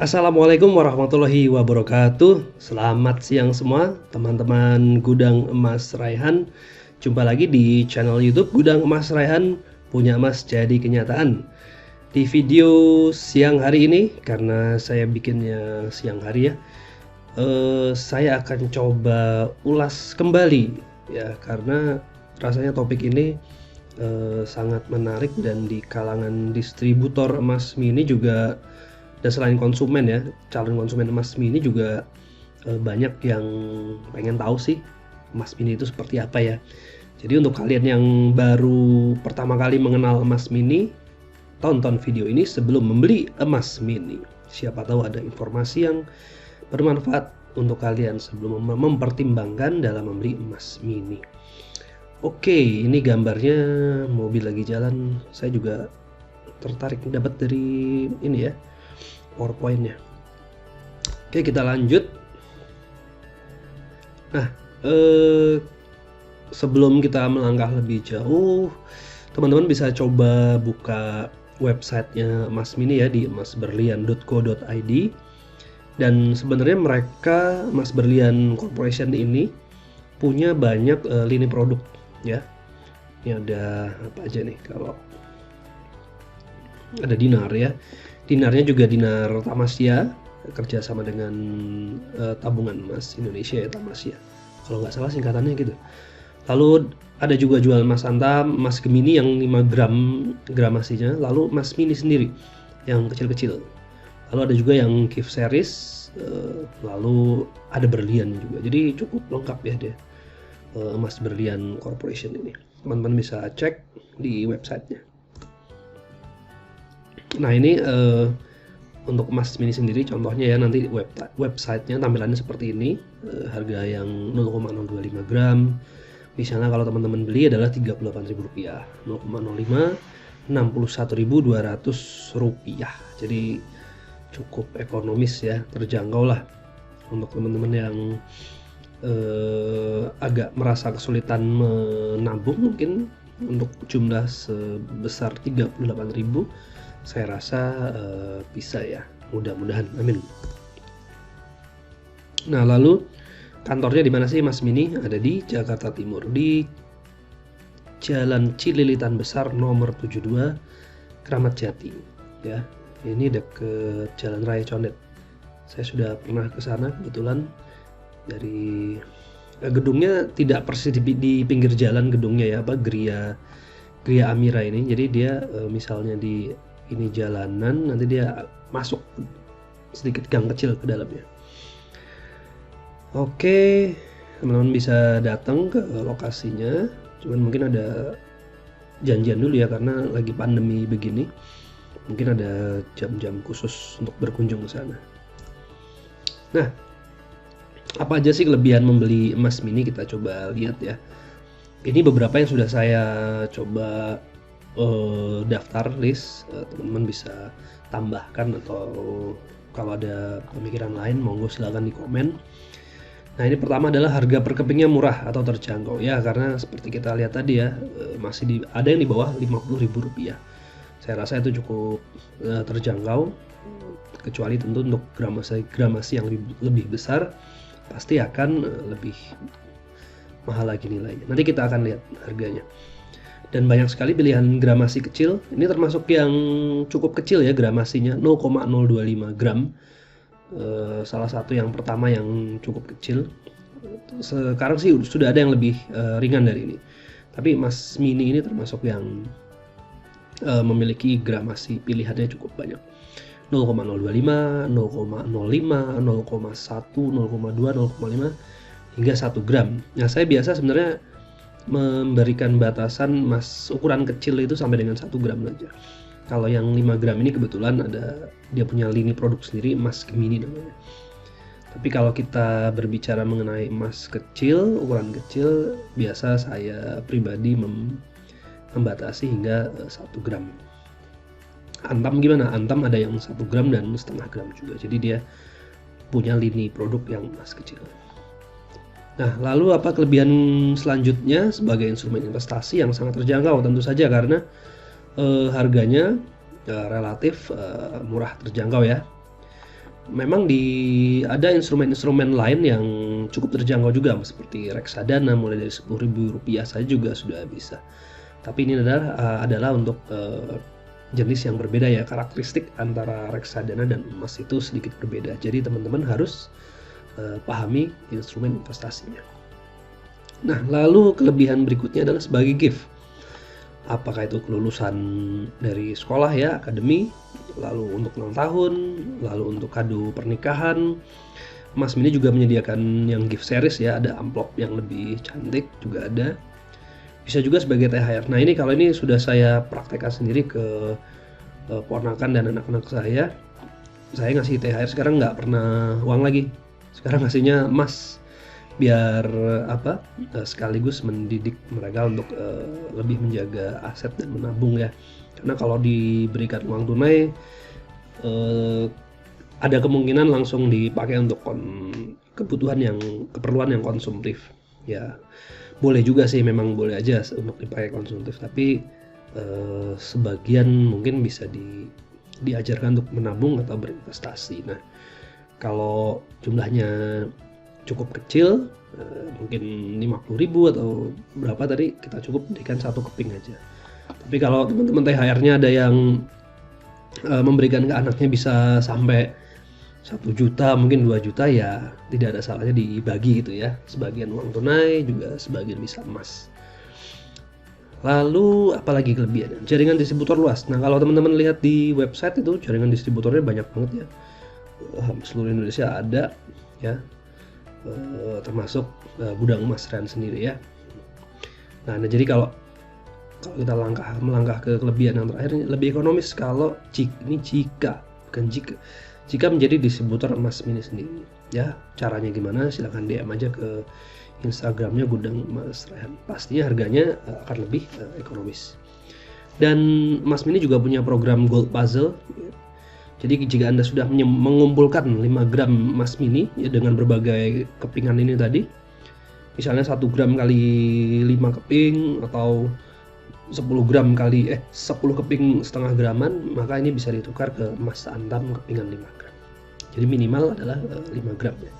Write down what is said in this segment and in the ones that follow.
Assalamualaikum warahmatullahi wabarakatuh. Selamat siang semua teman-teman Gudang Emas Raihan. Jumpa lagi di channel YouTube Gudang Emas Raihan, punya emas jadi kenyataan. Di video siang hari ini, karena saya bikinnya siang hari ya, saya akan coba ulas kembali ya, karena rasanya topik ini sangat menarik dan di kalangan distributor emas mini juga. Dan selain konsumen ya, calon konsumen emas mini juga banyak yang pengen tahu sih emas mini itu seperti apa ya. Jadi untuk kalian yang baru pertama kali mengenal emas mini, tonton video ini sebelum membeli emas mini. Siapa tahu ada informasi yang bermanfaat untuk kalian sebelum mempertimbangkan dalam membeli emas mini. Oke, ini gambarnya mobil lagi jalan. Saya juga tertarik dapat dari ini ya, PowerPoint-nya. Oke, kita lanjut. Nah, sebelum kita melangkah lebih jauh, teman-teman bisa coba buka websitenya Emas Mini ya di emasberlian.co.id. Dan sebenarnya mereka, Emas Berlian Corporation ini punya banyak lini produk ya. Ini ada apa aja nih? Kalau ada dinar ya. Dinarnya juga dinar Tamasya, kerja sama dengan tabungan emas Indonesia ya, Tamasya. Kalau nggak salah singkatannya gitu. Lalu ada juga jual emas antam, emas gemini yang 5 gram gramasinya, lalu emas mini sendiri yang kecil-kecil. Lalu ada juga yang gift series, lalu ada berlian juga. Jadi cukup lengkap ya dia, Emas Berlian Corporation ini. Teman-teman bisa cek di websitenya. Nah ini untuk emas mini sendiri contohnya ya, nanti websitenya tampilannya seperti ini. Harga yang 0,025 gram misalnya kalau teman-teman beli adalah Rp38.000, 0,05 Rp61.200. Jadi cukup ekonomis ya, terjangkau lah untuk teman-teman yang agak merasa kesulitan menabung mungkin untuk jumlah sebesar 38.000. Saya rasa bisa ya, mudah-mudahan, amin. Nah lalu kantornya di mana sih Emas Mini? Ada di Jakarta Timur, di Jalan Cililitan Besar nomor 72, Kramat Jati ya. Ini dekat Jalan Raya Condet. Saya sudah pernah ke sana kebetulan. Dari gedungnya tidak persis di pinggir jalan gedungnya ya, apa Gria Amira ini. Jadi dia misalnya di ini jalanan, nanti dia masuk sedikit gang kecil ke dalamnya. Oke, teman-teman bisa datang ke lokasinya, cuman mungkin ada janjian dulu ya karena lagi pandemi begini. Mungkin ada jam-jam khusus untuk berkunjung ke sana. Nah, apa aja sih kelebihan membeli emas mini? Kita coba lihat ya. Ini beberapa yang sudah saya coba daftar list, teman-teman bisa tambahkan atau kalau ada pemikiran lain monggo silakan di komen. Nah ini pertama adalah harga per kepingnya murah atau terjangkau ya, karena seperti kita lihat tadi ya, masih ada yang di bawah Rp50.000. Saya rasa itu cukup terjangkau, kecuali tentu untuk gramasi yang lebih besar pasti akan lebih mahal lagi nilainya. Nanti kita akan lihat harganya. Dan banyak sekali pilihan gramasi kecil. Ini termasuk yang cukup kecil ya gramasinya, 0,025 gram. Salah satu yang pertama yang cukup kecil. Sekarang sih sudah ada yang lebih ringan dari ini. Tapi emas mini ini termasuk yang memiliki gramasi pilihannya cukup banyak. 0,025, 0,05, 0,1, 0,2, 0,5 hingga 1 gram. Nah saya biasa sebenarnya memberikan batasan emas ukuran kecil itu sampai dengan 1 gram saja. Kalau yang 5 gram ini kebetulan dia punya lini produk sendiri, emas gemini namanya. Tapi kalau kita berbicara mengenai emas kecil, ukuran kecil, biasa saya pribadi membatasi hingga 1 gram. Antam gimana? Antam ada yang 1 gram dan setengah gram juga. Jadi dia punya lini produk yang emas kecil. Nah, lalu apa kelebihan selanjutnya sebagai instrumen investasi yang sangat terjangkau? Tentu saja karena harganya relatif murah terjangkau ya. memang ada instrumen-instrumen lain yang cukup terjangkau juga, seperti reksadana mulai dari Rp10.000 saja juga sudah bisa. Tapi ini adalah untuk jenis yang berbeda ya, karakteristik antara reksadana dan emas itu sedikit berbeda. Jadi teman-teman harus pahami instrumen investasinya. Nah, lalu kelebihan berikutnya adalah sebagai gift. Apakah itu kelulusan dari sekolah ya, akademi, lalu untuk ulang tahun, lalu untuk kado pernikahan. Mas Mini juga menyediakan yang gift series ya, ada amplop yang lebih cantik juga ada. Bisa juga sebagai THR. Nah, ini kalau ini sudah saya praktekkan sendiri ke ponakan dan anak-anak saya. Saya ngasih THR sekarang nggak pernah uang lagi. Sekarang ngasihnya emas, biar sekaligus mendidik mereka untuk lebih menjaga aset dan menabung ya. Karena kalau diberikan uang tunai ada kemungkinan langsung dipakai untuk keperluan yang konsumtif ya. Boleh juga sih, memang boleh aja untuk dipakai konsumtif, tapi sebagian mungkin bisa diajarkan untuk menabung atau berinvestasi. Nah, kalau jumlahnya cukup kecil, mungkin 50.000 atau berapa tadi, kita cukup berikan 1 keping aja. Tapi kalau teman-teman THR-nya ada yang memberikan ke anaknya bisa sampai 1 juta, mungkin 2 juta, ya tidak ada salahnya dibagi gitu ya. Sebagian uang tunai, juga sebagian bisa emas. Lalu apalagi kelebihannya? Jaringan distributor luas. Nah, kalau teman-teman lihat di website itu jaringan distributornya banyak banget ya. Seluruh Indonesia ada ya. Termasuk gudang Mas Rian sendiri ya. Nah, jadi kalau kita melangkah ke kelebihan yang terakhir, lebih ekonomis kalau jika menjadi distributor Mas Mini sendiri ya. Caranya gimana? Silahkan DM aja ke Instagramnya Gudang Mas Rian. Pastinya harganya akan lebih ekonomis. Dan Mas Mini juga punya program Gold Puzzle. Jadi jika Anda sudah mengumpulkan 5 gram emas mini ya, dengan berbagai kepingan ini tadi, misalnya 1 gram kali 5 keping atau 10 gram kali 10 keping setengah graman, maka ini bisa ditukar ke emas antam kepingan 5 gram. Jadi minimal adalah 5 gram ya.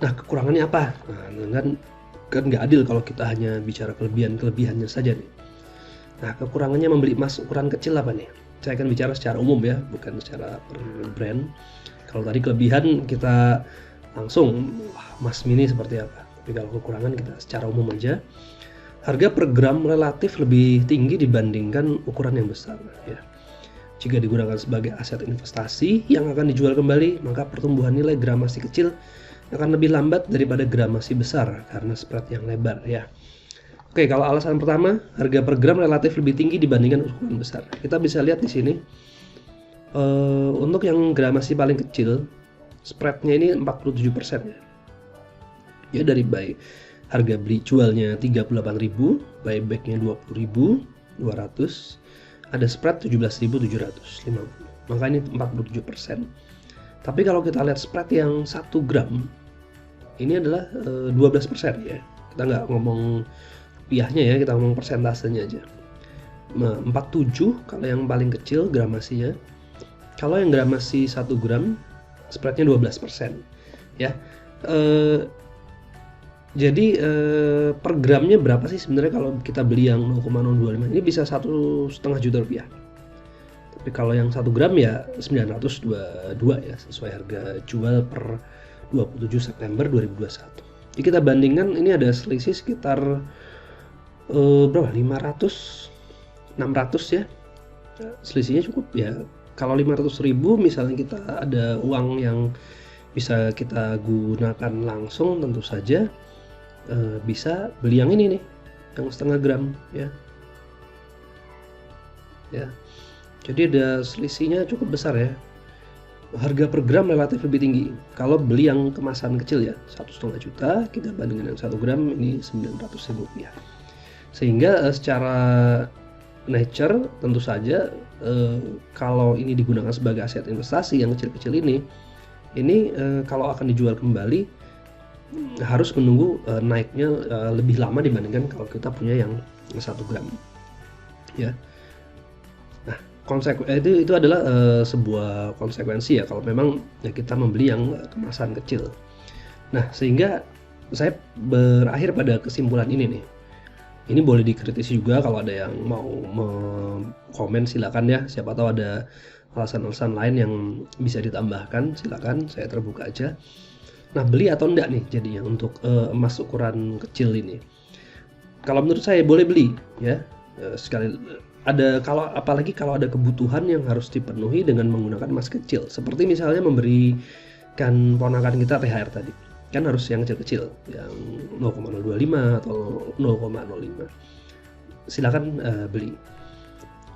Nah, kekurangannya apa? Nah, kan nggak adil kalau kita hanya bicara kelebihannya saja nih. Nah, kekurangannya membeli emas ukuran kecil apa nih? Saya akan bicara secara umum ya, bukan secara per brand. Kalau tadi kelebihan kita langsung Mas Mini seperti apa. Tapi kalau kekurangan kita secara umum aja. Harga per gram relatif lebih tinggi dibandingkan ukuran yang besar ya. Jika digunakan sebagai aset investasi yang akan dijual kembali, maka pertumbuhan nilai gramasi kecil akan lebih lambat daripada gramasi besar karena spread yang lebar ya. Oke, kalau alasan pertama, harga per gram relatif lebih tinggi dibandingkan ukuran besar. Kita bisa lihat di sini, untuk yang gramasi paling kecil, spreadnya ini 47% ya. Ya, dari harga beli jualnya 38.000, buybacknya 20.200, ada spread 17.750. Maka ini 47%. Tapi kalau kita lihat spread yang 1 gram, ini adalah 12% ya. Kita nggak ngomong rupiahnya ya, kita ngomong persentasenya aja. 47 kalau yang paling kecil gramasinya. Kalau yang gramasi 1 gram, spreadnya 12% ya. Jadi per gramnya berapa sih sebenarnya kalau kita beli yang 0,025? Ini bisa 1,5 juta rupiah. Tapi kalau yang 1 gram ya 922 ya, sesuai harga jual per 27 September 2021. Jadi kita bandingkan, ini ada selisih sekitar berapa? 500, 600 ya. Selisihnya cukup ya. Kalau 500.000 misalnya kita ada uang yang bisa kita gunakan langsung, tentu saja bisa beli yang ini nih, yang setengah gram ya. Ya. Jadi ada selisihnya cukup besar ya. Harga per gram relatif lebih tinggi. Kalau beli yang kemasan kecil ya, 1,5 juta, kita bandingkan yang 1 gram ini 900.000 rupiah. Sehingga secara nature tentu saja kalau ini digunakan sebagai aset investasi yang kecil-kecil ini kalau akan dijual kembali harus menunggu naiknya lebih lama dibandingkan kalau kita punya yang 1 gram ya. Nah, itu adalah sebuah konsekuensi ya kalau memang ya kita membeli yang kemasan kecil. Nah, sehingga saya berakhir pada kesimpulan ini nih. Ini boleh dikritisi juga kalau ada yang mau komen, silakan ya. Siapa tahu ada alasan-alasan lain yang bisa ditambahkan, silakan, saya terbuka aja. Nah, beli atau enggak nih jadinya untuk emas ukuran kecil ini? Kalau menurut saya boleh beli ya. Sekali ada apalagi kalau ada kebutuhan yang harus dipenuhi dengan menggunakan emas kecil. Seperti misalnya memberikan ponakan kita THR tadi. Kan harus yang kecil-kecil, yang 0,025 atau 0,05. Silakan beli.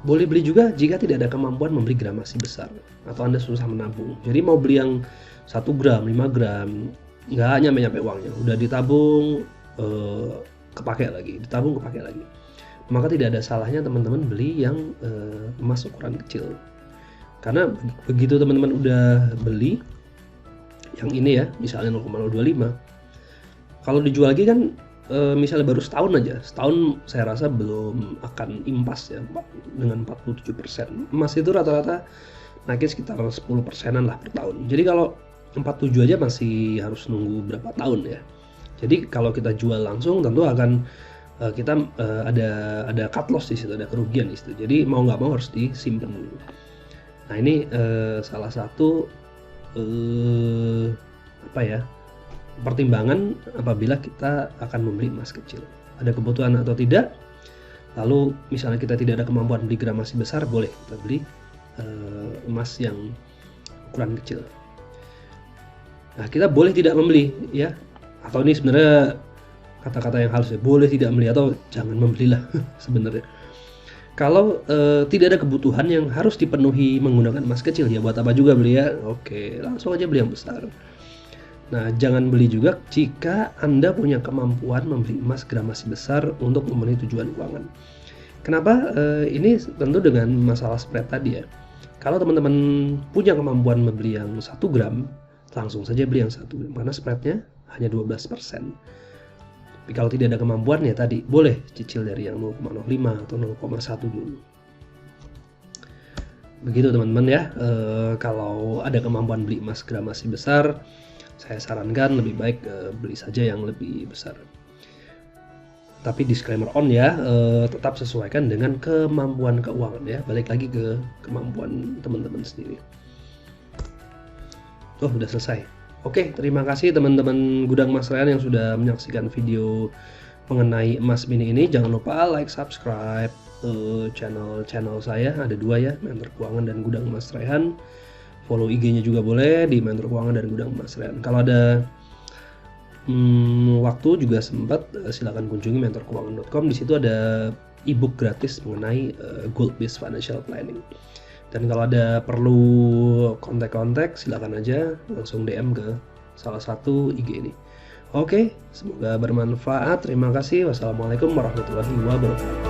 Boleh beli juga jika tidak ada kemampuan membeli gramasi besar atau Anda susah menabung. Jadi mau beli yang 1 gram, 5 gram, nggak nyampe uangnya. Udah ditabung, kepake lagi, ditabung kepake lagi. Maka tidak ada salahnya teman-teman beli yang emas ukuran kecil. Karena begitu teman-teman udah beli yang ini ya, misalnya 0,025, kalau dijual lagi kan misalnya baru setahun aja, setahun saya rasa belum akan impas ya dengan 47%. Emas itu rata-rata naiknya sekitar 10%-an lah per tahun. Jadi kalau 47 aja masih harus nunggu berapa tahun ya. Jadi kalau kita jual langsung tentu akan kita ada cut loss di situ, ada kerugian di situ. Jadi mau nggak mau harus disimpan dulu. Nah ini salah satu pertimbangan apabila kita akan membeli emas kecil. Ada kebutuhan atau tidak, lalu misalnya kita tidak ada kemampuan beli gramasi besar, boleh kita beli emas yang ukuran kecil. Nah, kita boleh tidak membeli ya, atau ini sebenarnya kata-kata yang halus ya, boleh tidak membeli atau jangan membelilah sebenarnya. Kalau tidak ada kebutuhan yang harus dipenuhi menggunakan emas kecil, ya buat apa juga beli ya? Oke, langsung aja beli yang besar. Nah, jangan beli juga jika Anda punya kemampuan membeli emas gramasi besar untuk memenuhi tujuan keuangan. Kenapa? Ini tentu dengan masalah spread tadi ya. Kalau teman-teman punya kemampuan membeli yang 1 gram, langsung saja beli yang 1 gram, karena spreadnya hanya 12%. Tapi kalau tidak ada kemampuan ya tadi boleh cicil dari yang 0,05 atau 0,1 dulu. Begitu teman-teman ya. Kalau ada kemampuan beli emas gramasi besar, saya sarankan lebih baik beli saja yang lebih besar. Tapi disclaimer on ya, tetap sesuaikan dengan kemampuan keuangan ya. Balik lagi ke kemampuan teman-teman sendiri. Oh, udah selesai. Oke, terima kasih teman-teman Gudang Mas Ryan yang sudah menyaksikan video mengenai emas mini ini. Jangan lupa like, subscribe channel saya. Ada 2 ya, Mentor Keuangan dan Gudang Mas Ryan. Follow IG-nya juga boleh di Mentor Keuangan dan Gudang Mas Ryan. Kalau ada waktu juga sempat, silakan kunjungi mentorkeuangan.com. Di situ ada ebook gratis mengenai goal based financial planning. Dan kalau ada perlu kontak-kontak, silakan aja langsung DM ke salah satu IG ini. Oke, semoga bermanfaat. Terima kasih. Wassalamualaikum warahmatullahi wabarakatuh.